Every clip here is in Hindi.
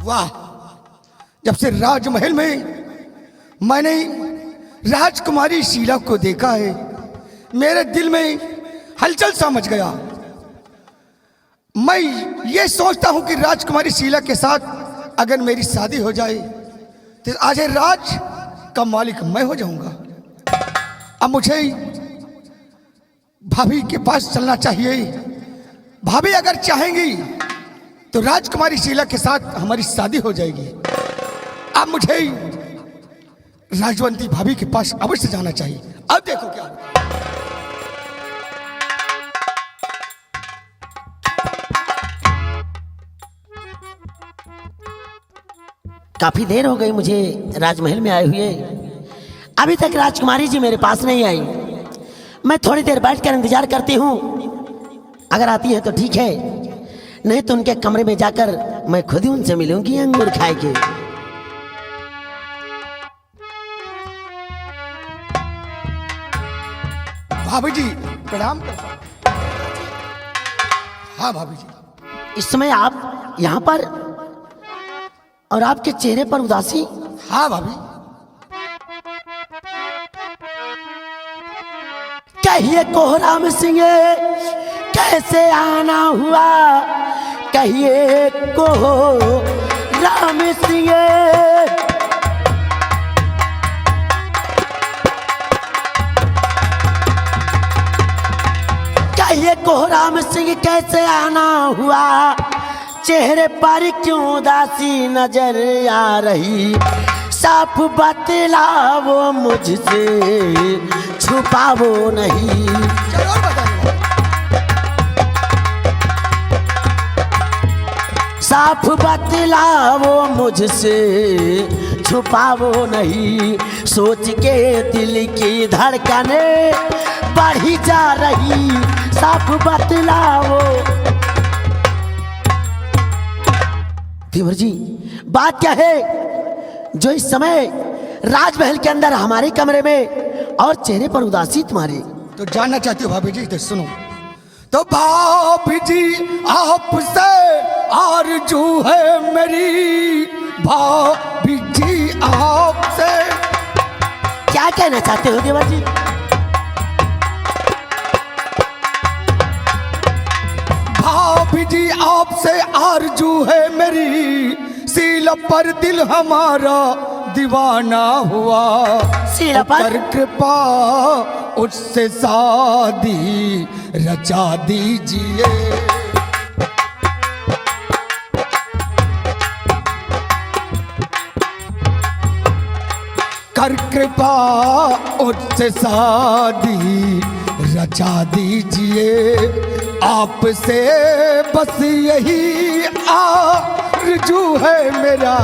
वाह, जब से राजमहल में मैंने राजकुमारी शीला को देखा है, मेरे दिल में हलचल सा मच गया। मैं ये सोचता हूं कि राजकुमारी शीला के साथ अगर मेरी शादी हो जाए तो आज राज का मालिक मैं हो जाऊंगा। अब मुझे भाभी के पास चलना चाहिए। भाभी अगर चाहेंगी तो राजकुमारी शीला के साथ हमारी शादी हो जाएगी। अब मुझे राजवंती भाभी के पास अवश्य जाना चाहिए। अब देखो क्या होगा। काफी देर हो गई मुझे राजमहल में आए हुए, अभी तक राजकुमारी जी मेरे पास नहीं आई। मैं थोड़ी देर बैठकर इंतजार करती हूँ, अगर आती है तो ठीक है, नहीं तो उनके कमरे में जाकर मैं खुद ही उनसे मिलूंगी अंगूर खाए के। भाभी जी प्रणाम करता हूं। हाँ भाभी जी, इस समय आप यहाँ पर और आपके चेहरे पर उदासी। हाँ भाभी। कहिए कोहराम सिंह कैसे आना हुआ, कहिए कोहराम सिंह। कहिए कोहराम सिंह कैसे आना हुआ, चेहरे पर क्यों उदासी नजर आ रही। साफ बतलाओ मुझसे छुपाओ नहीं। जरूर बताइए। साफ बतलाओ मुझसे छुपाओ नहीं। सोच के दिल की धड़कने बढ़ी जा रही। साफ बतलाओ। देवर जी बात क्या है जो इस समय राजमहल के अंदर हमारे कमरे में और चेहरे पर उदासी तुम्हारी। तो जानना चाहती हो भाभी जी तो सुनो। तो भाभी जी आपसे आरज़ू है मेरी, भाभी जी आपसे। क्या कहना चाहते हो देवर जी? भाभी जी आपसे आरज़ू है मेरी, शीला पर दिल हमारा दीवाना हुआ। शीला पर? कर कृपा उससे शादी रचा दीजिए। कर कृपा उससे शादी रचा दीजिए। आपसे बस यही आरज़ू है मेरा।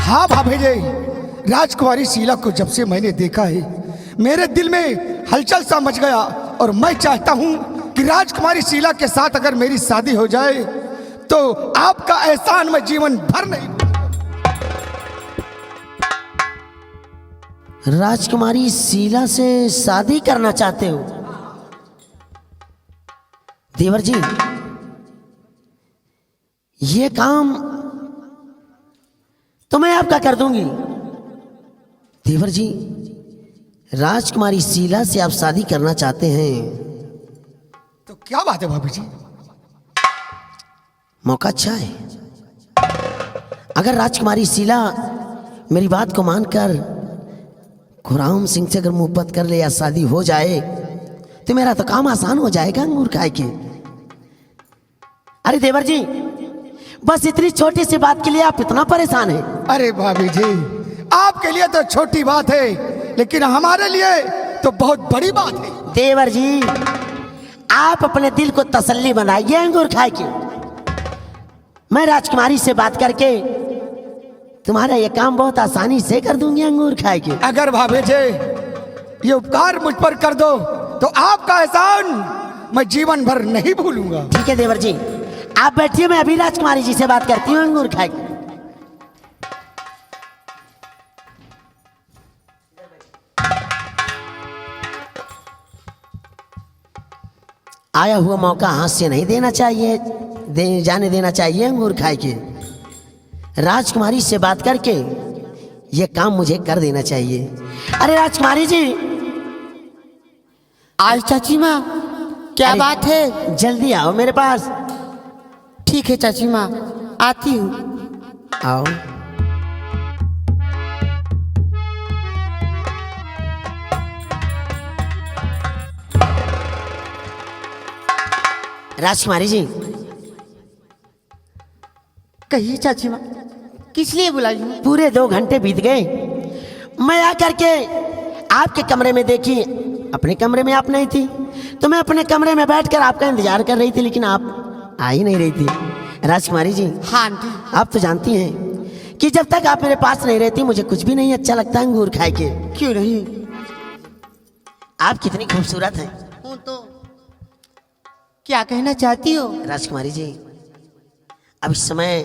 हाँ भाभी जी, राजकुमारी शीला को जब से मैंने देखा है मेरे दिल में हलचल सा मच गया और मैं चाहता हूं कि राजकुमारी शीला के साथ अगर मेरी शादी हो जाए तो आपका एहसान मैं जीवन भर नहीं। राजकुमारी शीला से शादी करना चाहते हो देवर जी? ये काम तो मैं आपका कर दूंगी। देवर जी राजकुमारी शीला से आप शादी करना चाहते हैं तो क्या बात है भाभी जी? मौका अच्छा है। अगर राजकुमारी शीला मेरी बात को मानकर खुराम सिंह से अगर मुहब्बत कर ले या शादी हो जाए तो मेरा तो काम आसान हो जाएगा अंगूर खाए के। अरे देवर जी बस इतनी छोटी सी बात के लिए आप इतना परेशान हैं? अरे भाभी जी आपके लिए तो छोटी बात है लेकिन हमारे लिए तो बहुत बड़ी बात है। देवर जी आप अपने दिल को तसल्ली बनाइए अंगूर खाए के। मैं राजकुमारी से बात करके तुम्हारा ये काम बहुत आसानी से कर दूंगी अंगूर खाए के। अगर भाभी जी ये उपकार मुझ पर कर दो तो आपका एहसान मैं जीवन भर नहीं भूलूंगा। ठीक है देवर जी आप बैठिए, मैं अभी राजकुमारी जी से बात करती हूँ अंगूर खाए के। आया हुआ मौका हाथ से नहीं देना चाहिए, जाने देना चाहिए अंगूर खाए के। राजकुमारी से बात करके ये काम मुझे कर देना चाहिए। अरे राजकुमारी जी, आज चाची माँ क्या अरे, बात है? जल्दी आओ मेरे पास। ठीक है चाची माँ, आती हूँ। आओ। राजकुमारी जी, कहिए चाची माँ, किस लिए बुलाई हूँ? पूरे 2 घंटे बीत गए। मैं आकर के आपके कमरे में देखी, अपने कमरे में आप नहीं थी, तो मैं अपने कमरे में बैठकर आपका इंतजार कर रही थी, लेकिन आप आ ही नहीं रही थी। राजकुमारी जी, हाँ आंटी। आप तो जानती हैं कि जब तक आप मेरे पास नहीं रहती मुझे कुछ भी नहीं अच्छा लगता अंगूर खाए के। क्यों नहीं? आप कितनी खूबसूरत हैं। हूँ तो क्या कहना चाहती हो? राजकुमारी जी, अब इस समय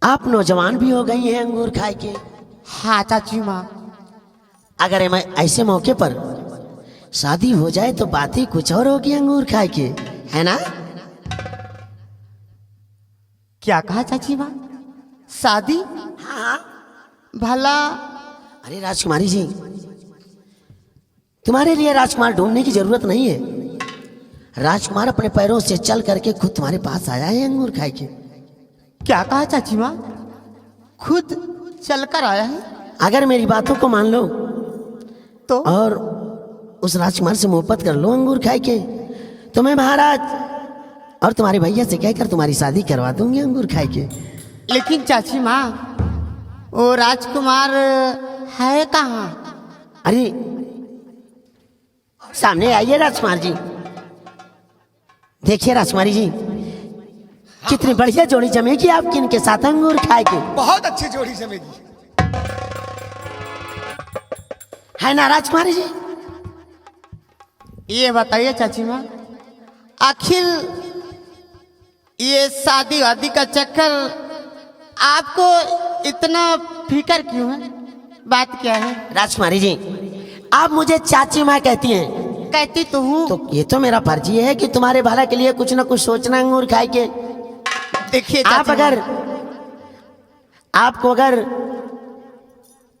आप नौजवान भी हो गई हैं अंगूर खाए के। हाँ चाची माँ। अगर मैं ऐसे मौके पर शादी हो जाए तो बात ही कुछ और होगी अंगूर खाए के, है ना? क्या कहा चाची माँ? शादी? हाँ। भला अरे राजकुमारी जी, तुम्हारे लिए राजकुमार ढूंढने की जरूरत नहीं है। राजकुमार अपने पैरों से चल करके खुद तुम्हारे पास आया है अंगूर खाए के। क्या कहा चाची माँ? खुद चलकर आया है? अगर मेरी बातों को मान लो तो और उस राजकुमार से मोहब्बत कर लो अंगूर खाए के, तो मैं महाराज और तुम्हारे भैया से कहकर तुम्हारी शादी करवा दूंगी अंगूर खाए के। लेकिन चाची माँ, वो राजकुमार है कहाँ? अरे सामने आइए राजकुमार जी, देखिए राजकुमारी जी, कितनी बढ़िया जोड़ी जमेगी आपकी इनके साथ अंगूर खाए के। बहुत अच्छी जोड़ी जमेगी। है ना राजकुमारी जी? ये बताइए चाची माँ, आखिर ये शादी वादी का चक्कर आपको इतना फिकर क्यों है? बात क्या है? राजकुमारी जी, आप मुझे चाची माँ कहती हैं, कहती तो हूँ। तो ये तो मेरा फर्जी है कि तुम्हारे भला के लिए कुछ ना कुछ सोचना अंगूर खाए के। देखिए आप अगर आपको अगर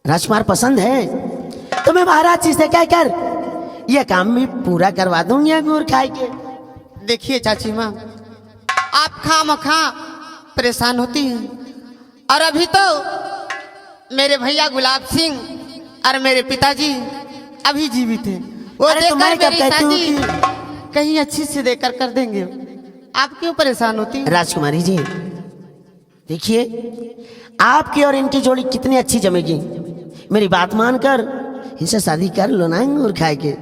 राजकुमार पसंद है तो मैं महाराज जी से कहकर यह काम भी पूरा करवा दूंगी अंगूर खाए के। देखिए चाची माँ, आप खामखा परेशान होती हैं, और अभी तो मेरे भैया गुलाब सिंह और मेरे पिताजी अभी जीवित हैं। वो अरे तो देकर मैं कब मेरी कहती हूँ शादी कहीं अच्छी से देकर कर देंगे। आप क्यों परेशान होती हैं? राजकुमारी जी देखिए, आपकी और इनकी जोड़ी कितनी अच्छी जमेगी। मेरी बात मानकर इनसे शादी कर लो ना अंगूर खाए के।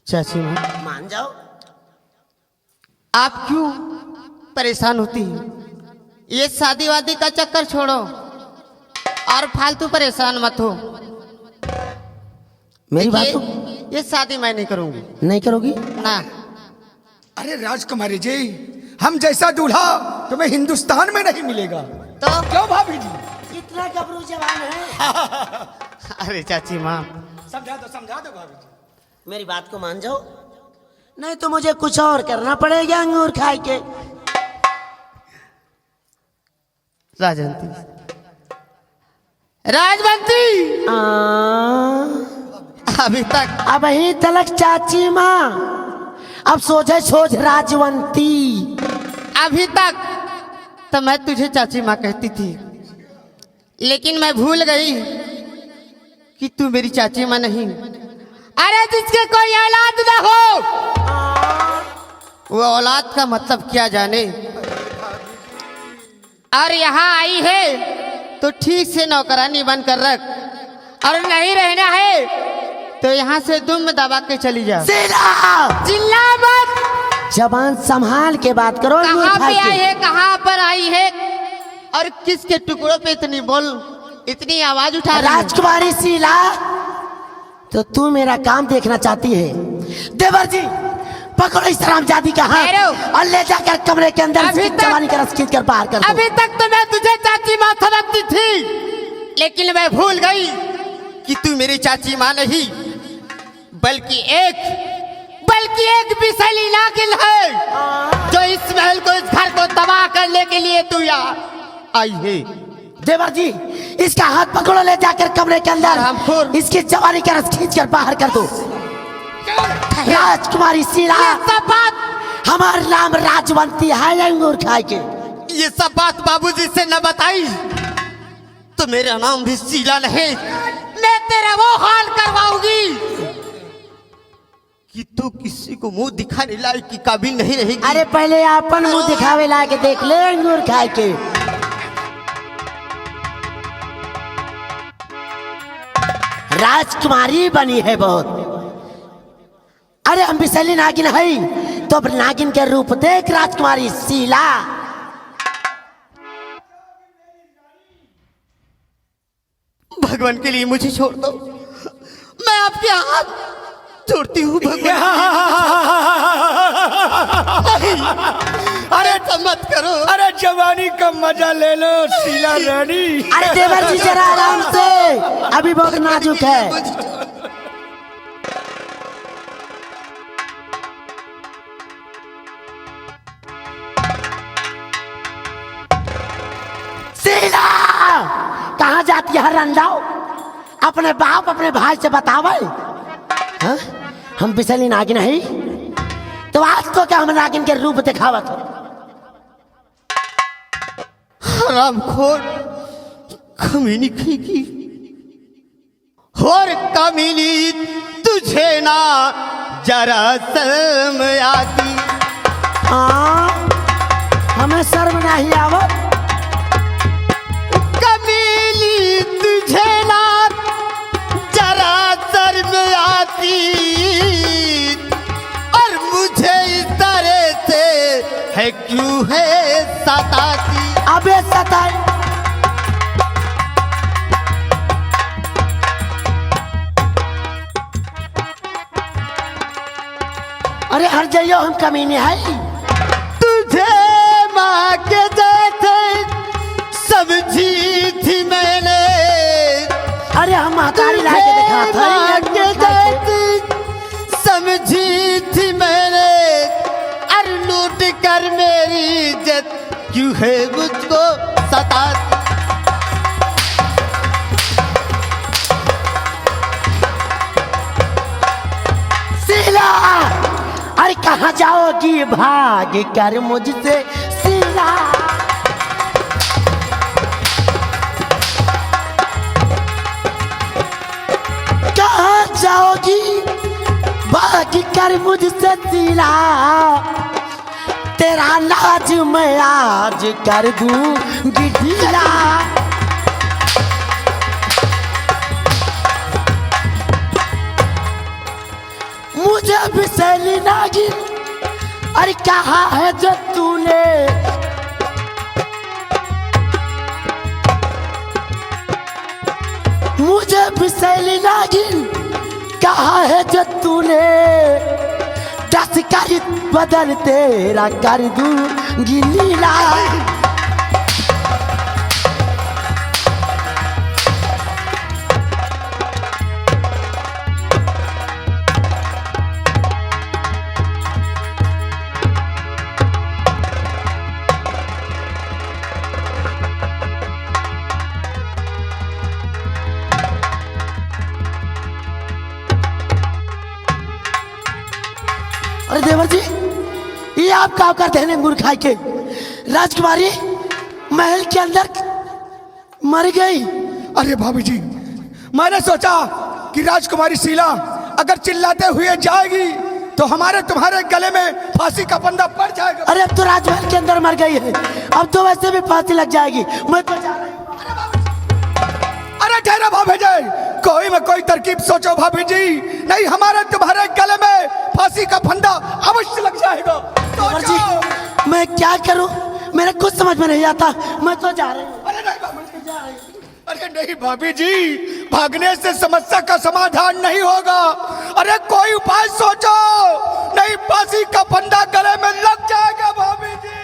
चाची माँ, मान जाओ। आप क्यों परेशान होती हैं? ये शादी वादी का चक्कर छोड़ो और फालतू परेशान मत हो। मेरी बात तो ये शादी मैं नहीं करूंगी। नहीं करोगी? ना। अरे राजकुमारी जी, हम जैसा दूल्हा तुम्हें हिंदुस्तान में नहीं मिलेगा। तो क्यों भाभी जी? इतना गबरू जवान है। अरे चाची माँ, समझा दो भाभी जी। मेरी बात को मान जाओ, नहीं तो मुझे कुछ और करना पड़ेगा अंगूर खाए के। राजवंती, राजवंती, अभी तक अब ही तलक चाची माँ, अब सोझे सोझ राजवंती। अभी तक तो मैं तुझे चाची माँ कहती थी, लेकिन मैं भूल गई कि तू मेरी चाची माँ नहीं। अरे जिसके कोई औलाद ना हो वो औलाद का मतलब क्या जाने। और यहाँ आई है तो ठीक से नौकरानी बन कर रख, और नहीं रहना है तो यहाँ से दुम दबा के चली जा। चिल्ला मत। जबान संभाल के बात करो। कहाँ पे आई है, कहाँ पर आई है, और किसके टुकड़ों पे इतनी बोल, इतनी आवाज उठा रही है? राजकुमारी शीला, तो तू मेरा काम देखना चाहती है? देवर जी, पकड़ो इस हरामजादी का हाथ और ले जाकर कमरे के अंदर इसकी जवानी का रस खींच कर बाहर कर दो। अभी तक तो मैं तुझे चाची माँ समझती थी, लेकिन मैं भूल गई कि तू मेरी चाची माँ नहीं बल्कि एक विषैली नागिन है जो इस महल को, इस घर को तबाह करने के लिए तू यहाँ आई है। देवर जी, इसका हाथ पकड़ो, ले जाकर कमरे के अंदर हरामखोर। इसकी जवानी का रस खींच कर बाहर कर दो। राजकुमारी शीला, ये सब बात, हमारा नाम राजवंती है अंगूर खाए के। ये सब बात बाबूजी से न बताई तो मेरा नाम भी शीला नहीं। मैं तेरा वो हाल करवाऊंगी कि तू किसी को मुंह दिखाने लायक की काबिल नहीं रहेगी। अरे पहले अपन मुंह दिखावे ला के देख ले अंगूर खाए के। राजकुमारी बनी है बहुत। अरे हम विषैली नागिन है तो अब नागिन के रूप देख राजकुमारी शीला। भगवान के लिए मुझे छोड़ दो, मैं आपके हाथ छोड़ती हूँ भगवान। अरे तो मत करो। अरे जवानी का मजा ले लो शीला रानी। अरे देवर जी जरा आराम से, अभी बहुत नाजुक है। शीला, कहाँ जाती है रंडाओ? अपने बाप अपने भाई से बतावे। हाँ? हम विषैली नागिन है तो आज तो क्या हम नागिन के रूप दिखावत हो। हरामखोर, कमीनी खीकी और कमीनी, तुझे ना जरा शर्म आती? हाँ, हमें शर्म नहीं आवत। कमीनी, तुझे ना जरा शर्म आती? और मुझे इस तरह से है क्यों है सताती? अबे सताई, अरे हर जाइयो, हम कमीने है। तुझे माँ के जैसे समझी थी मैंने। अरे हम महतारी ला के दिखा था। माँ के जैसी समझी थी मैंने। और लूट कर मेरी इज्जत क्यों है मुझको सताती? शीला, अरे कहाँ जाओगी भाग कर मुझसे शीला? कहाँ जाओगी भाग कर मुझसे शीला? तेरा नाज मैं आज कर दूंगी ढीला। मुझे विषैली नागिन, अरे कहा है जो तूने? मुझे विषैली नागिन कहा है जो तूने? दस कर बदन तेरा कर दूंगी नीला। अरे देवर जी, ये आप क्या करते हैं अंगूर खाए के? राजकुमारी महल के अंदर मर गई। अरे भाभी जी, मैंने सोचा कि राजकुमारी शीला अगर चिल्लाते हुए जाएगी तो हमारे तुम्हारे गले में फांसी का फंदा पड़ जाएगा। अरे अब तो राजमहल के अंदर मर गई है, अब तो वैसे भी फांसी लग जाएगी। मैं तो जा रही हूँ। अरे ठहरा भाभी जी, कोई में कोई तरकीब सोचो भाभी जी, नहीं हमारे तुम्हारे गले में फांसी का फंदा अवश्य लग जाएगा। देवर जी, मैं क्या करूं, मेरे कुछ समझ में नहीं आता। मैं तो जा रही हूँ। अरे नहीं भाभी जी, अरे नहीं भाभी जी, भागने से समस्या का समाधान नहीं होगा। अरे कोई उपाय सोचो, नहीं फांसी का फंदा गले में लग जाएगा भाभी जी।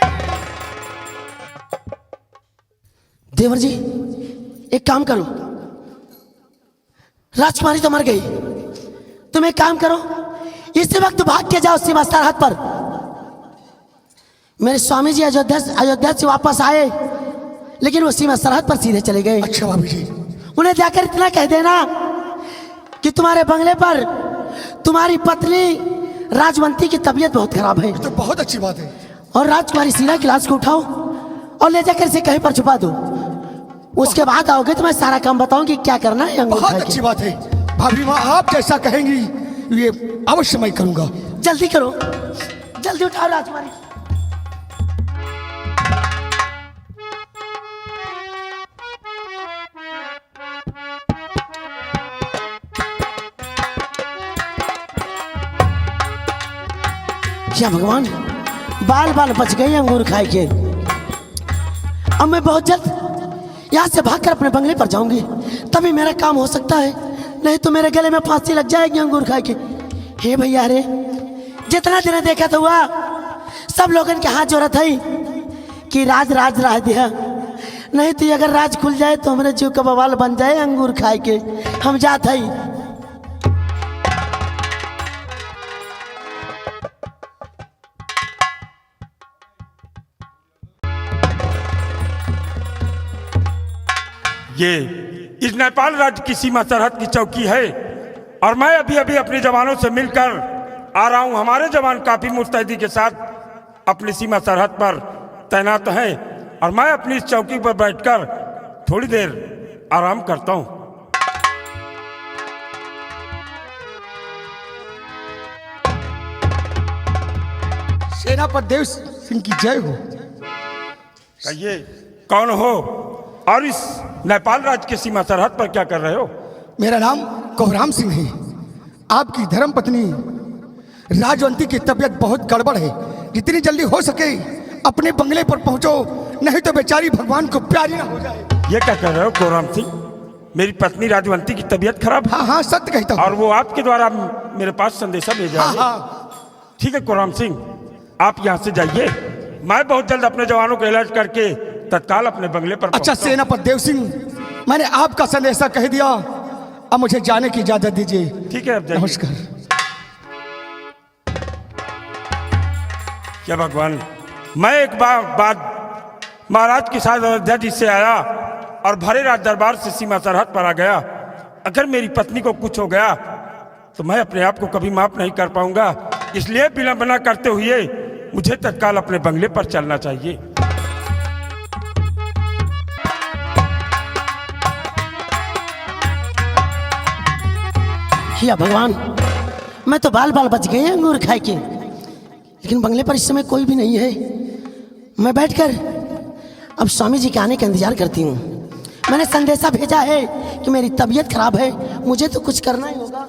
देवर जी, एक काम करो, राजकुमारी तो मर गई, तुम एक काम करो, इसी वक्त भाग के जाओ सीमा सरहद पर। मेरे स्वामी जी अयोध्या से वापस आए, लेकिन वो सीमा सरहद पर सीधे चले गए। अच्छा भाभी जी। उन्हें जाकर इतना कह देना कि तुम्हारे बंगले पर तुम्हारी पत्नी राजवंती की तबीयत बहुत खराब है, तो बहुत अच्छी बात है। और राजकुमारी शीला की लाश को उठाओ और ले जाकर इसे कहीं पर छुपा दो। उसके बाद आओगे तो मैं सारा काम बताऊंगी क्या करना है। अंगूर बहुत खाए अच्छी के। बात है भाभी माँ, आप जैसा कहेंगी ये अवश्य मैं करूंगा। जल्दी करो, जल्दी उठाओ राजकुमारी। क्या भगवान, बाल बाल बच गए अंगूर खाए के। अब मैं बहुत जल्द यहाँ से भागकर अपने बंगले पर जाऊंगी, तभी मेरा काम हो सकता है, नहीं तो मेरे गले में फांसी लग जाएगी अंगूर खाए के। हे भैया रे, जितना दिन देखा तो हुआ, सब लोगों के हाथ जोड़ा था कि राज राज राज दिया, नहीं तो अगर राज खुल जाए तो हमारे जीव का बवाल बन जाए अंगूर खाए के। हम जात है। ये इस नेपाल राज्य की सीमा सरहद की चौकी है और मैं अभी अभी अपने जवानों से मिलकर आ रहा हूं। हमारे जवान काफी मुस्तैदी के साथ अपनी सीमा सरहद पर तैनात हैं और मैं अपनी इस चौकी पर बैठकर थोड़ी देर आराम करता हूं। सेनापति देव सिंह की जय हो। कहिए कौन हो और इस नेपाल राज्य की सीमा सरहद पर क्या कर रहे हो? मेरा नाम कोहराम सिंह है। आपकी धर्मपत्नी राजवंती की तबीयत बहुत गड़बड़ है, जितनी जल्दी हो सके अपने बंगले पर पहुंचो, नहीं तो बेचारी भगवान को प्यारी ना हो जाए। ये क्या कर रहे हो कोहराम सिंह? मेरी पत्नी राजवंती की तबीयत खराब है। हाँ हाँ सत्य कहता हूँ। और वो आपके द्वारा मेरे पास संदेशा भेजा हाँ है। हाँ ठीक है कोहराम सिंह, आप यहाँ से जाइए, मैं बहुत जल्द अपने जवानों को अलर्ट करके तत्काल अपने बंगले पर अच्छा पहुंचता हूं। सेनापति देव सिंह, मैंने आपका संदेशा कह दिया, अब मुझे जाने की इजाजत दीजिए। ठीक है, अब जाइए। नमस्कार। क्या भगवान, मैं एक बार महाराज के साथ अयोध्या जी से आया और भरे राज दरबार से सीमा सरहद पर आ गया। अगर मेरी पत्नी को कुछ हो गया तो मैं अपने आप को कभी माफ नहीं कर पाऊंगा, इसलिए विलंब न करते हुए मुझे तत्काल अपने बंगले पर चलना चाहिए। या भगवान, मैं तो बाल बाल बच गए अंगूर खाए के, लेकिन बंगले पर इस समय कोई भी नहीं है। मैं बैठकर अब स्वामी जी के आने का इंतजार करती हूँ। मैंने संदेशा भेजा है कि मेरी तबीयत खराब है, मुझे तो कुछ करना ही होगा।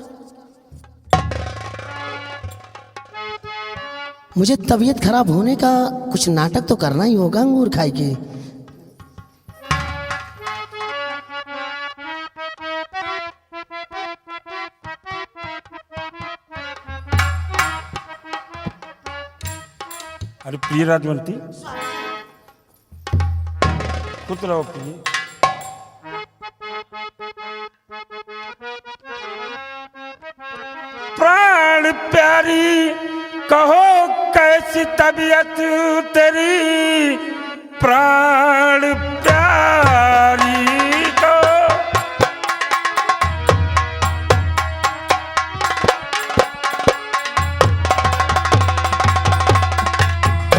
मुझे तबीयत खराब होने का कुछ नाटक तो करना ही होगा अंगूर खाए के। अरे प्रिय राजवंती, कुछ रहो प्रिय। प्राण प्यारी कहो कैसी तबीयत तेरी, प्राण प्यारी कहो।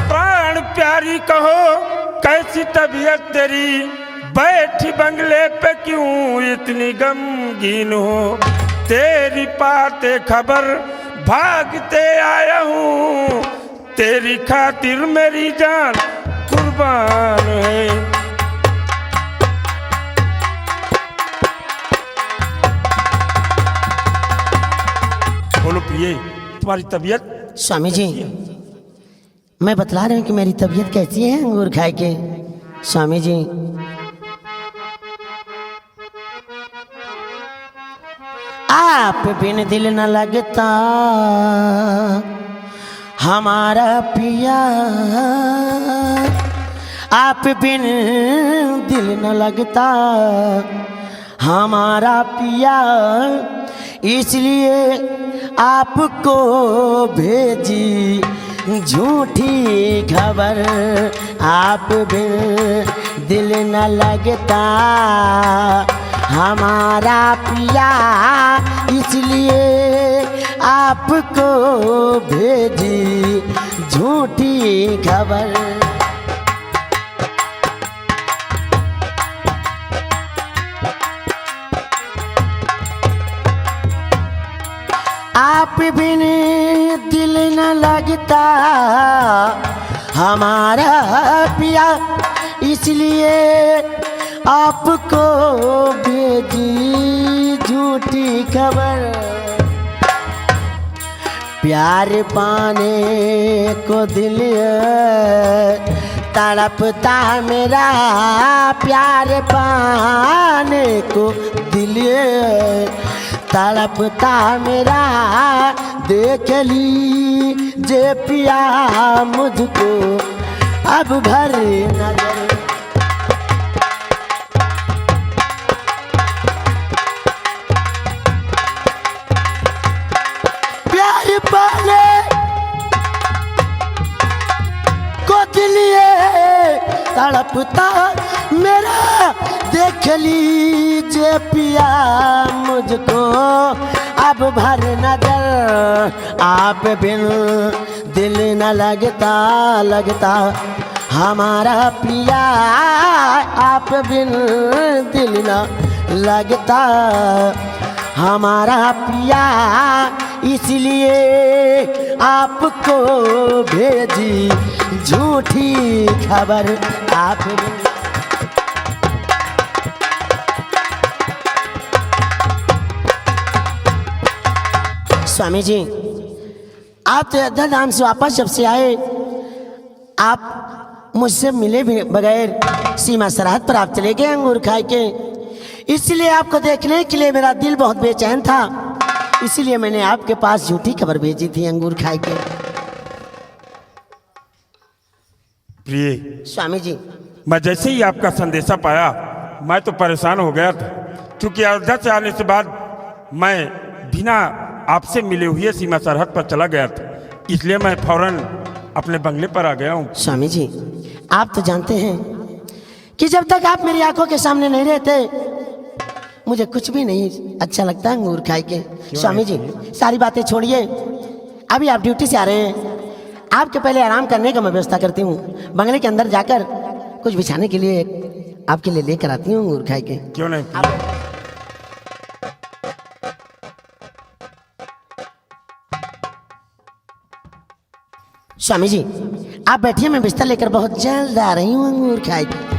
प्राण प्यारी कहो कैसी तबीयत तेरी, बैठी बंगले पे क्यों इतनी गमगीन हो। तेरी पाते खबर भागते आया हूँ, तेरी खातिर मेरी जान कुर्बान है। बोलो प्रिय, तुम्हारी तबीयत? स्वामी जी, मैं बतला रही हूँ कि मेरी तबीयत कैसी है अंगूर खाए के। स्वामी जी, आप बिन दिल न लगता हमारा पिया, आप बिन दिल न लगता हमारा पिया, इसलिए आपको भेजी झूठी खबर, आप बिन दिल न लगता हमारा पिया, इसलिए आपको भेजी झूठी खबर। आप बिन दिल न लगता हमारा पिया, इसलिए आपको भेजी झूठी खबर। प्यार पाने को दिल तड़पता मेरा, प्यार पाने को दिल तड़पता मेरा, देख ली जे पिया मुझको अब भर नजर। प्यार पाने को दिल तड़पता मेरा, देख लीजिए पिया मुझको अब भर नजर। आप बिन दिल न लगता हमारा पिया, आप बिन दिल न लगता हमारा पिया, इसलिए आपको भेजी झूठी खबर। आप स्वामी जी, आप तो अयोध्या धाम से वापस जब से आए, आप मुझसे मिले भी बगैर सीमा सरहद पर आप चले गए अंगूर खाए के। इसलिए आपको देखने के लिए मेरा दिल बहुत बेचैन था, इसलिए मैंने आपके पास झूठी खबर भेजी थी अंगूर खाए के। प्रिय स्वामी जी, मैं जैसे ही आपका संदेशा पाया मैं तो परेशान हो गया था, क्योंकि अयोध्या से आने के बाद मैं बिना आपसे मिले हुए सीमा सरहद पर चला गया था, इसलिए मैं फौरन अपने बंगले पर आ गया हूँ। स्वामी जी, आप तो जानते हैं कि जब तक आप मेरी आंखों के सामने नहीं रहते मुझे कुछ भी नहीं अच्छा लगता अंगूर खाए के। स्वामी जी, सारी बातें छोड़िए, अभी आप ड्यूटी से आ रहे हैं, आपके पहले आराम करने का मैं व्यवस्था करती हूँ। बंगले के अंदर जाकर कुछ बिछाने के लिए आपके लिए लेकर आती हूँ अंगूर खाए के। क्यों नहीं? स्वामी जी, आप बैठिए, मैं बिस्तर लेकर बहुत जल्द आ रही हूँ अंगूर खाए के।